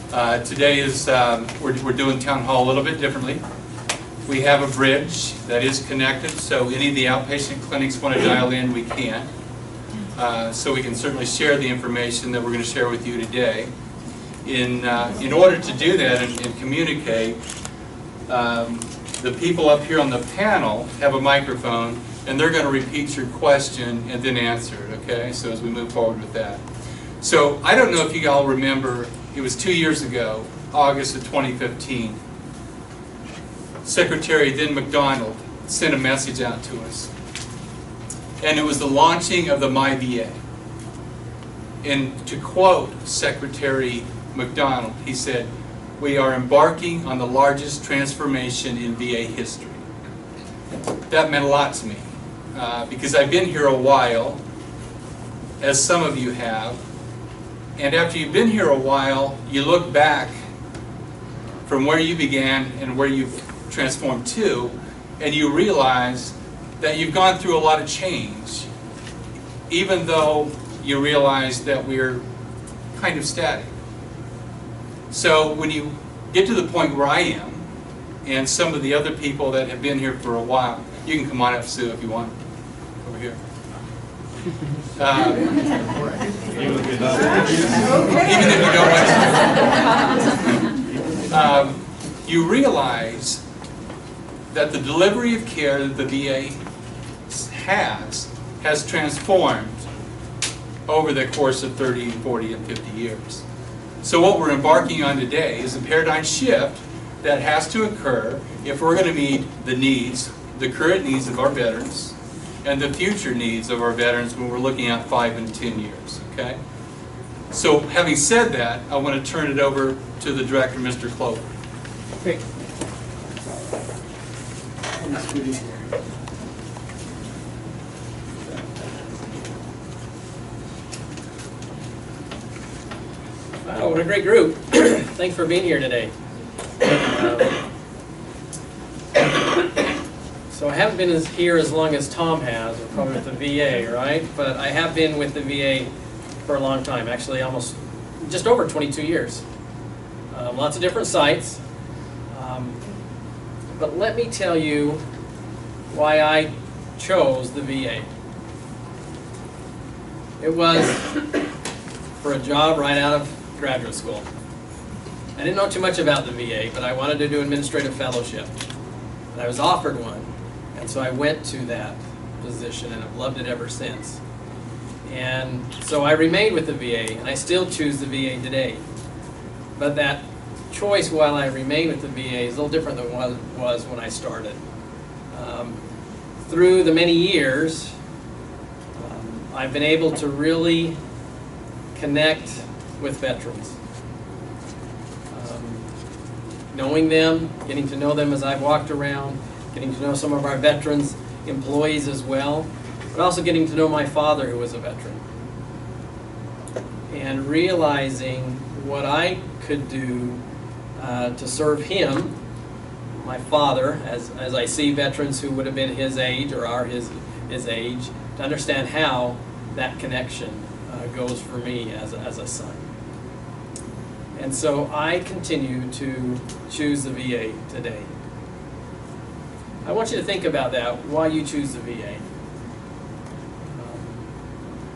Today is, we're doing town hall a little bit differently. We have a bridge that is connected, so any of the outpatient clinics want to dial in, we can. So we can certainly share the information that we're going to share with you today. In order to do that and communicate, the people up here on the panel have a microphone, and they're going to repeat your question and then answer it, okay? So as we move forward with that. So I don't know if you all remember, it was 2 years ago, August of 2015. Secretary then McDonald sent a message out to us. And it was the launching of the MyVA. And to quote Secretary McDonald, he said, "We are embarking on the largest transformation in VA history." That meant a lot to me because I've been here a while, as some of you have, and after you've been here a while, you look back from where you began and where you've transformed to, and you realize that you've gone through a lot of change, even though you realize that we're kind of static. So when you get to the point where I am, and some of the other people that have been here for a while, you can come on up, Sue, if you want, over here. Even if you don't want to. You realize that the delivery of care that the VA has transformed over the course of 30, 40, and 50 years. So what we're embarking on today is a paradigm shift that has to occur if we're going to meet the needs, the current needs of our veterans, and the future needs of our veterans when we're looking at 5 and 10 years, okay? So having said that, I want to turn it over to the director, Mr. Clover. Okay. Wow, what a great group. Thanks for being here today. So I haven't been here as long as Tom has, or probably with the VA, right? But I have been with the VA for a long time, actually almost just over 22 years. Lots of different sites. But let me tell you why I chose the VA. It was for a job right out of graduate school. I didn't know too much about the VA, but I wanted to do administrative fellowship. And I was offered one, and so I went to that position, and I've loved it ever since. And so I remained with the VA, and I still choose the VA today. But that choice while I remain with the VA is a little different than what it was when I started. Through the many years, I've been able to really connect with veterans. Knowing them, getting to know them as I've walked around, getting to know some of our veterans, employees as well, but also getting to know my father, who was a veteran, and realizing what I could do to serve him, my father, as I see veterans who would have been his age or are his age, to understand how that connection goes for me as a son. And so I continue to choose the VA today. I want you to think about that, why you choose the VA.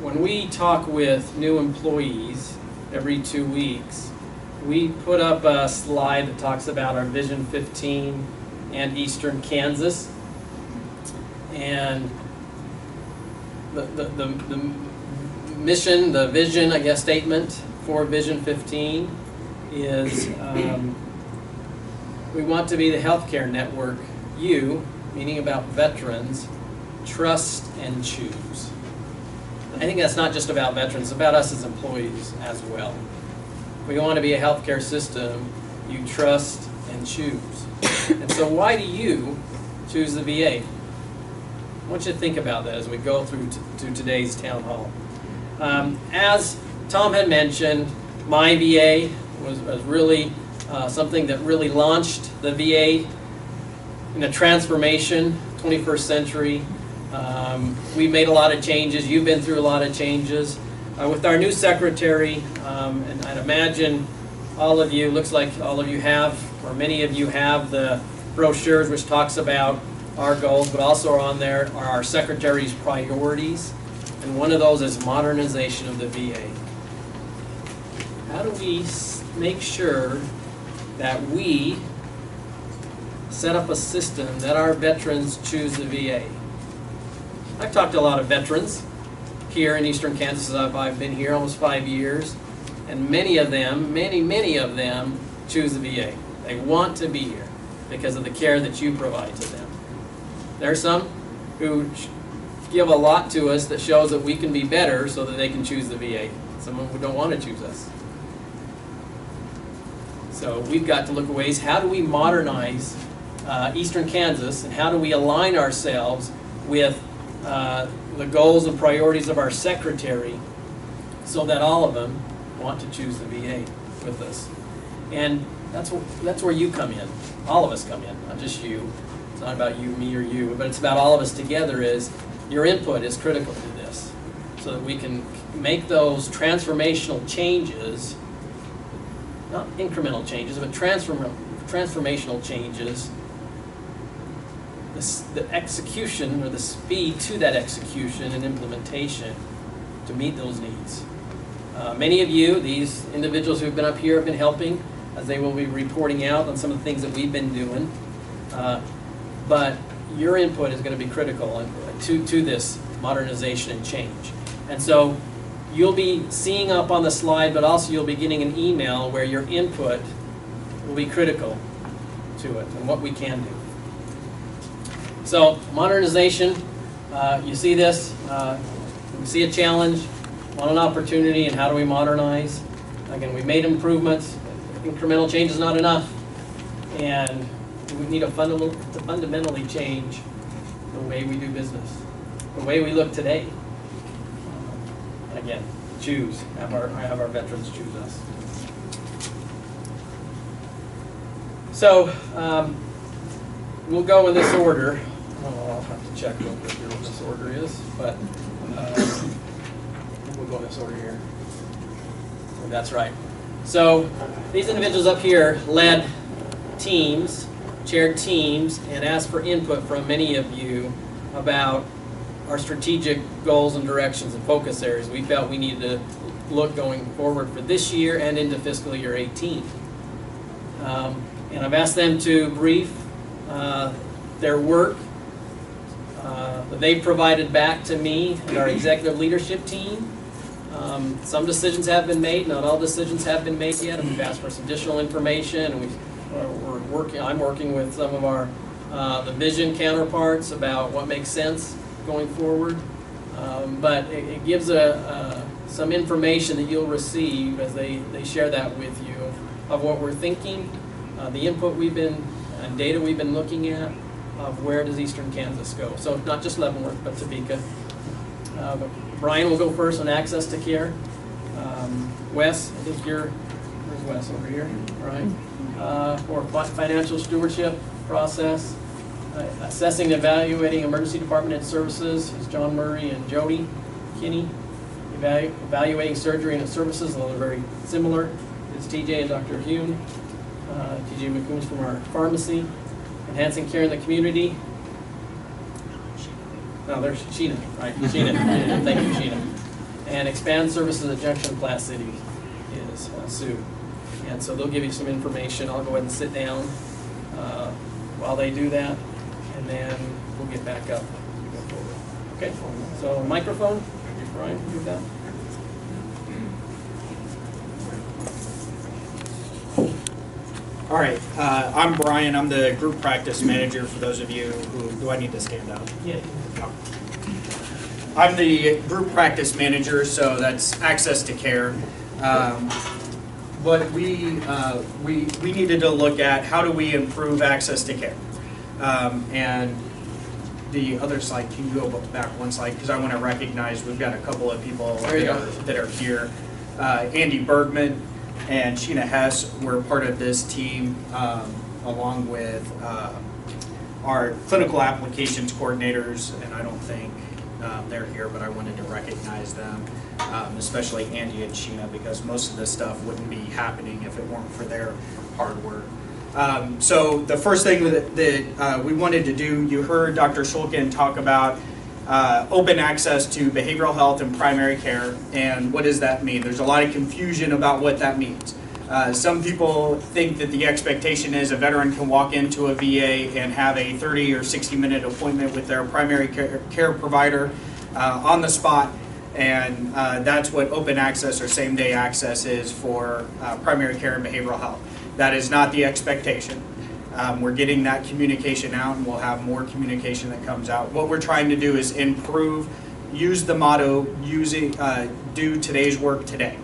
When we talk with new employees every 2 weeks, we put up a slide that talks about our Vision 15 and Eastern Kansas. And the mission, the vision, I guess, statement for Vision 15 is we want to be the healthcare network you, meaning about veterans, trust and choose. I think that's not just about veterans, it's about us as employees as well. We want to be a healthcare system you trust and choose. And so why do you choose the VA? I want you to think about that as we go through to today's town hall. As Tom had mentioned, my VA was really something that really launched the VA in a transformation, 21st century. We made a lot of changes. You've been through a lot of changes. With our new secretary, and I'd imagine all of you, looks like all of you have, or many of you have the brochures which talks about our goals, but also on there are our Secretary's priorities. And one of those is modernization of the VA. How do we make sure that we set up a system that our veterans choose the VA? I've talked to a lot of veterans here in Eastern Kansas. I've been here almost 5 years, and many of them, many of them choose the VA. They want to be here because of the care that you provide to them. There are some who give a lot to us that shows that we can be better so that they can choose the VA. Some who don't want to choose us. So we've got to look at ways, how do we modernize Eastern Kansas, and how do we align ourselves with the goals and priorities of our Secretary so that all of them want to choose the VA with us. And that's where you come in. All of us come in, not just you. It's not about you, me, or you, but it's about all of us together. Is your input is critical to this, so that we can make those transformational changes, not incremental changes, but transformational changes, the execution or the speed to that execution and implementation to meet those needs. Many of you, these individuals who have been up here, have been helping, as they will be reporting out on some of the things that we've been doing. But your input is going to be critical to this modernization and change. And so you'll be seeing up on the slide, but also you'll be getting an email where your input will be critical to it and what we can do. So modernization, you see this, we see a challenge, want an opportunity, and how do we modernize? Again, we've made improvements. Incremental change is not enough, and we need to fundamentally change the way we do business, the way we look today. And again, have our veterans choose us. So we'll go in this order. I'll have to check real quick here what this order is, but we'll go in this order here. That's right. So these individuals up here led teams, chaired teams, and asked for input from many of you about our strategic goals and directions and focus areas we felt we needed to look going forward for this year and into fiscal year 18. And I've asked them to brief their work that they provided back to me and our executive leadership team. Some decisions have been made, not all decisions have been made yet, and we've asked for some additional information. And I'm working with some of our the vision counterparts about what makes sense going forward. But it gives some information that you'll receive as they share that with you of what we're thinking, the input we've been, and data we've been looking at, of where does Eastern Kansas go. So not just Leavenworth, but Topeka. But Brian will go first on access to care. Wes, I think where's Wes over here? Brian. For financial stewardship process. Assessing and evaluating emergency department and services is John Murray and Jody Kinney. Evaluating surgery and its services, although they're very similar, is TJ and Dr. Hume. TJ McCombs from our pharmacy. Enhancing care in the community. No, there's Sheena, right? Sheena. Thank you, Sheena. And expand services at Junction Platte City is Sue. And so they'll give you some information. I'll go ahead and sit down while they do that, and then we'll get back up as we go forward. Okay, so microphone, Brian, do that. All right, I'm Brian. I'm the group practice manager for those of you who, do I need to stand up? Yeah. No. I'm the group practice manager, so that's access to care. But we needed to look at how do we improve access to care. And the other slide, can you go back one slide? Because I want to recognize we've got a couple of people that are here. Andy Bergman and Sheena Hess were part of this team, along with our clinical applications coordinators, and I don't think they're here, but I wanted to recognize them. especially Andy and Sheena, because most of this stuff wouldn't be happening if it weren't for their hard work. So the first thing that we wanted to do, you heard Dr. Shulkin talk about open access to behavioral health and primary care, and what does that mean? There's a lot of confusion about what that means. Some people think that the expectation is a veteran can walk into a VA and have a 30 or 60-minute appointment with their primary care provider on the spot, and that's what open access or same-day access is for primary care and behavioral health. That is not the expectation. We're getting that communication out, and we'll have more communication that comes out. What we're trying to do is improve, use the motto, do today's work today.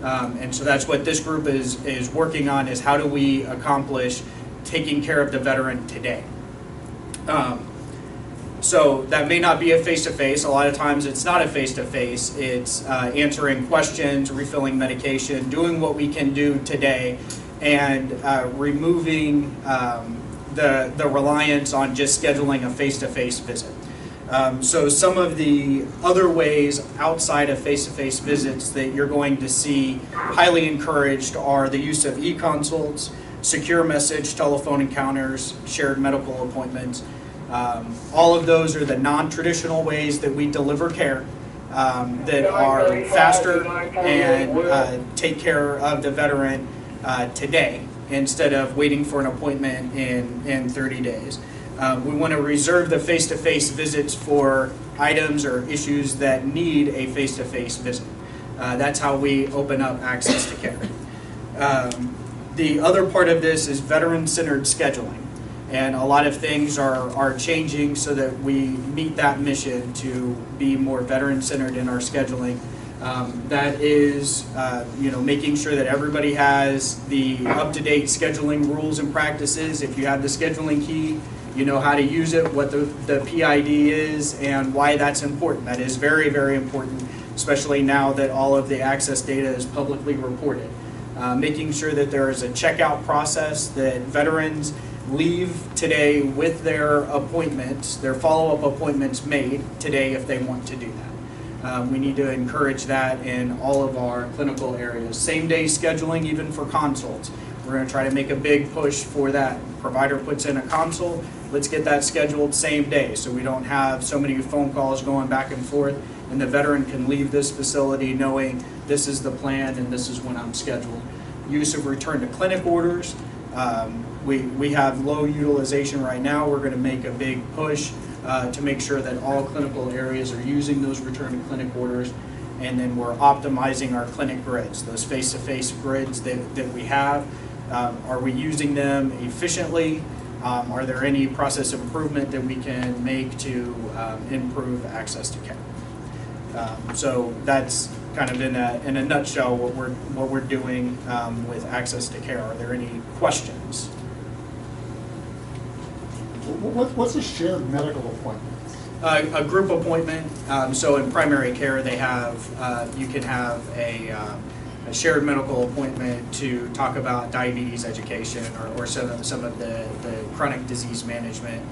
And so that's what this group is working on, is how do we accomplish taking care of the veteran today. So that may not be a face-to-face. A lot of times it's not a face-to-face. It's answering questions, refilling medication, doing what we can do today, and removing the reliance on just scheduling a face-to-face visit. So some of the other ways outside of face-to-face visits that you're going to see highly encouraged are the use of e-consults, secure message, telephone encounters, shared medical appointments. All of those are the non-traditional ways that we deliver care that are faster and take care of the veteran today instead of waiting for an appointment in 30 days. We want to reserve the face-to-face visits for items or issues that need a face-to-face visit. That's how we open up access to care. The other part of this is veteran-centered scheduling. And a lot of things are changing so that we meet that mission to be more veteran-centered in our scheduling. That is, making sure that everybody has the up-to-date scheduling rules and practices. If you have the scheduling key, you know how to use it, what the PID is, and why that's important. That is very, very important, especially now that all of the access data is publicly reported. Making sure that there is a checkout process, that veterans leave today with their appointments, their follow-up appointments made today if they want to do that. We need to encourage that in all of our clinical areas. Same-day scheduling, even for consults. We're going to try to make a big push for that. Provider puts in a consult, let's get that scheduled same day so we don't have so many phone calls going back and forth, and the veteran can leave this facility knowing this is the plan and this is when I'm scheduled. Use of return to clinic orders. We have low utilization right now. We're going to make a big push to make sure that all clinical areas are using those return to clinic orders, and then we're optimizing our clinic grids, those face-to-face grids that we have. Are we using them efficiently? Are there any process improvement that we can make to improve access to care? So that's kind of in a nutshell what we're doing with access to care. Are there any questions? What's a shared medical appointment? A group appointment. So in primary care, they have you can have a shared medical appointment to talk about diabetes education or some of the chronic disease management.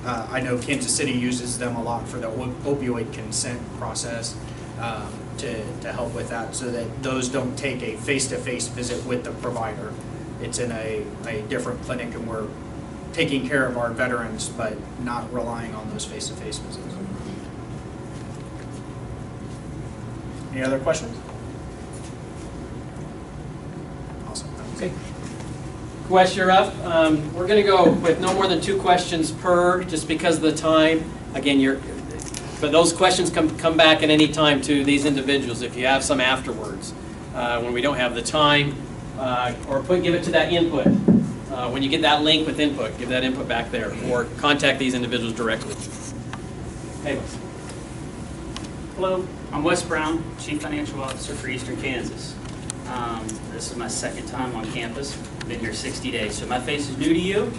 I know Kansas City uses them a lot for the opioid consent process to help with that, so that those don't take a face-to-face visit with the provider. It's in a different clinic, and we're taking care of our veterans, but not relying on those face-to-face visits. Any other questions? Awesome. Okay. Wes, you're up. We're going to go with no more than 2 questions per, just because of the time. Again, but those questions come back at any time to these individuals if you have some afterwards. When we don't have the time, or give it to that input. When you get that link with input, give that input back there, or contact these individuals directly. Hey, Wes. Hello, I'm Wes Brown, Chief Financial Officer for Eastern Kansas. This is my second time on campus. I've been here 60 days, so my face is new to you,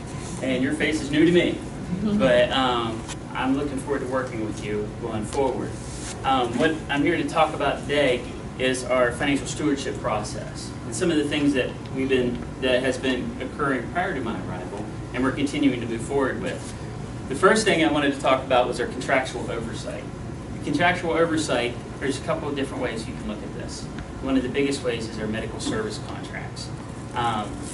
and your face is new to me. But I'm looking forward to working with you going forward. What I'm here to talk about today is our financial stewardship process and some of the things that has been occurring prior to my arrival, and we're continuing to move forward with. The first thing I wanted to talk about was our contractual oversight. Contractual oversight there's a couple of different ways you can look at this. One of the biggest ways is our medical service contracts.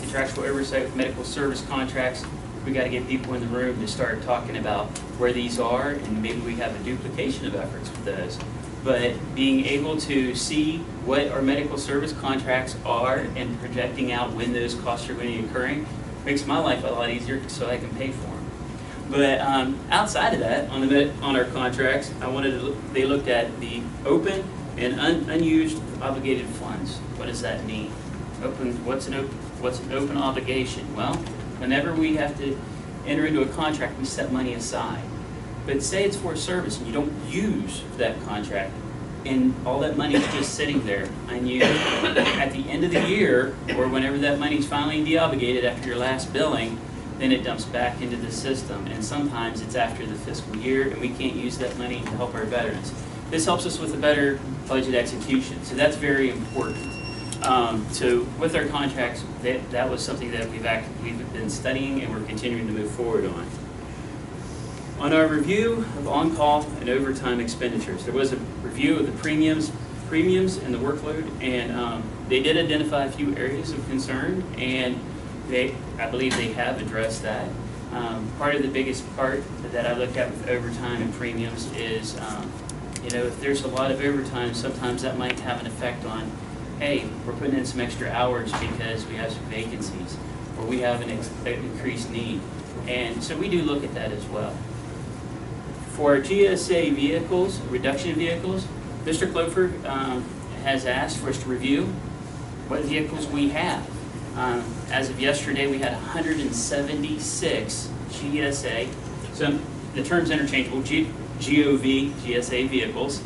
Contractual oversight with medical service contracts, we got to get people in the room to start talking about where these are, and maybe we have a duplication of efforts with those. But being able to see what our medical service contracts are and projecting out when those costs are going to be occurring makes my life a lot easier so I can pay for them. But outside of that, on our contracts, they looked at the open and unused obligated funds. What does that mean? What's an open obligation? Well, whenever we have to enter into a contract, we set money aside. But say it's for a service and you don't use that contract, and all that money is just sitting there unused. At the end of the year, or whenever that money is finally de-obligated after your last billing, then it dumps back into the system. And sometimes it's after the fiscal year, and we can't use that money to help our veterans. This helps us with a better budget execution, so that's very important. So with our contracts, that was something that we've been studying and we're continuing to move forward on. On our review of on-call and overtime expenditures, there was a review of the premiums and the workload, and they did identify a few areas of concern, and I believe they have addressed that. Part of the biggest part that I look at with overtime and premiums is, if there's a lot of overtime, sometimes that might have an effect on, hey, we're putting in some extra hours because we have some vacancies, or we have an increased need. And so we do look at that as well. For our GSA vehicles, reduction of vehicles, Mr. Clover has asked for us to review what vehicles we have. As of yesterday, we had 176 GSA, so the term's interchangeable, GSA vehicles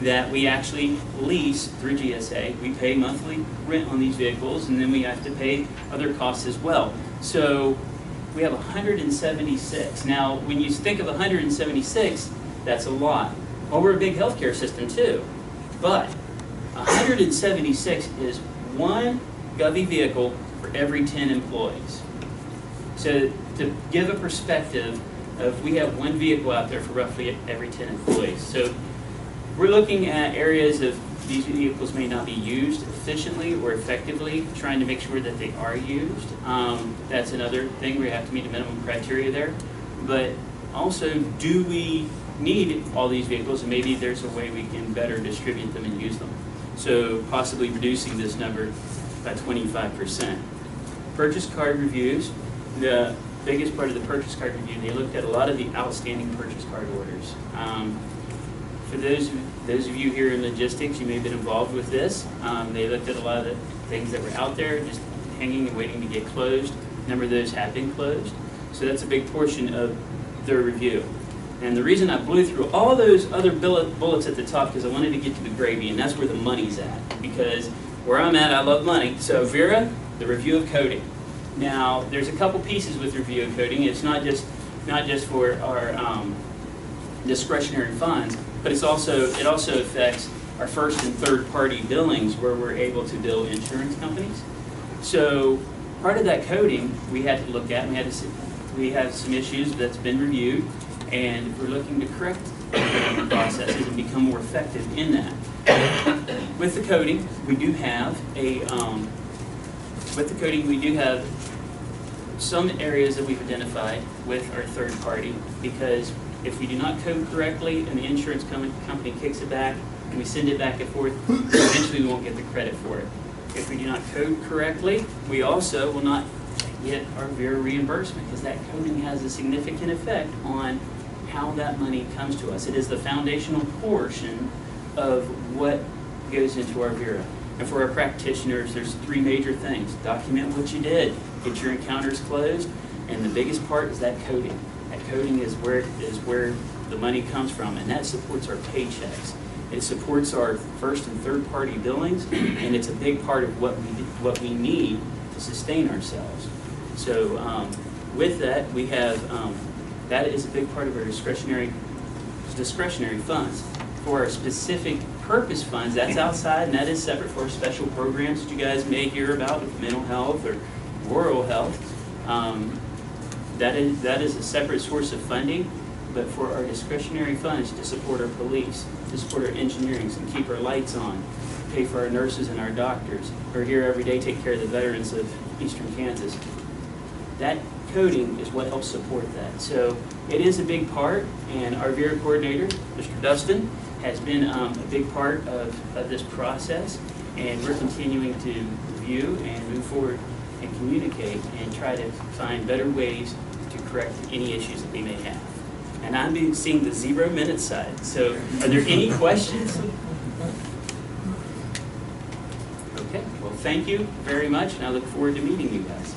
that we actually lease through GSA. We pay monthly rent on these vehicles, and then we have to pay other costs as well. So we have 176. Now, when you think of 176, that's a lot. Well, we're a big healthcare system too, but 176 is one Govy vehicle for every 10 employees. So to give a perspective of, we have one vehicle out there for roughly every 10 employees. So we're looking at areas of these vehicles may not be used efficiently or effectively, trying to make sure that they are used. That's another thing, we have to meet a minimum criteria there. But also, do we need all these vehicles, and maybe there's a way we can better distribute them and use them. So possibly reducing this number by 25%. Purchase card reviews, the biggest part of the purchase card review, they looked at a lot of the outstanding purchase card orders. For those of you here in logistics, you may have been involved with this. They looked at a lot of the things that were out there, just hanging and waiting to get closed. A number of those have been closed. So that's a big portion of their review. And the reason I blew through all those other bullets at the top, because I wanted to get to the gravy, and that's where the money's at. Because where I'm at, I love money. So Vera, the review of coding. Now, there's a couple pieces with review of coding. It's not just for our discretionary funds, but it also affects our first and third party billings, where we're able to bill insurance companies. So part of that coding we had to look at, and we have some issues that's been reviewed, and we're looking to correct the processes and become more effective in that. With the coding, we do have some areas that we've identified with our third party, because if we do not code correctly and the insurance company kicks it back and we send it back and forth, eventually we won't get the credit for it. If we do not code correctly, we also will not get our Vera reimbursement, because that coding has a significant effect on how that money comes to us. It is the foundational portion of what goes into our Vera. And for our practitioners, there's three major things. Document what you did, get your encounters closed, and the biggest part is that coding. That coding is where the money comes from, and that supports our paychecks. It supports our first and third party billings, and it's a big part of what we need to sustain ourselves. So with that, we have that is a big part of our discretionary funds. For our specific purpose funds, that's outside, and that is separate for special programs that you guys may hear about with mental health or oral health. That is a separate source of funding. but for our discretionary funds to support our police, to support our engineering, and keep our lights on, pay for our nurses and our doctors, who are here every day, take care of the veterans of Eastern Kansas. That coding is what helps support that. So it is a big part, and our VERA coordinator, Mr. Dustin, has been a big part of this process, and we're continuing to review and move forward and communicate and try to find better ways to correct any issues that we may have. And I'm seeing the 0 minute side. So are there any questions? Okay, well, thank you very much, and I look forward to meeting you guys.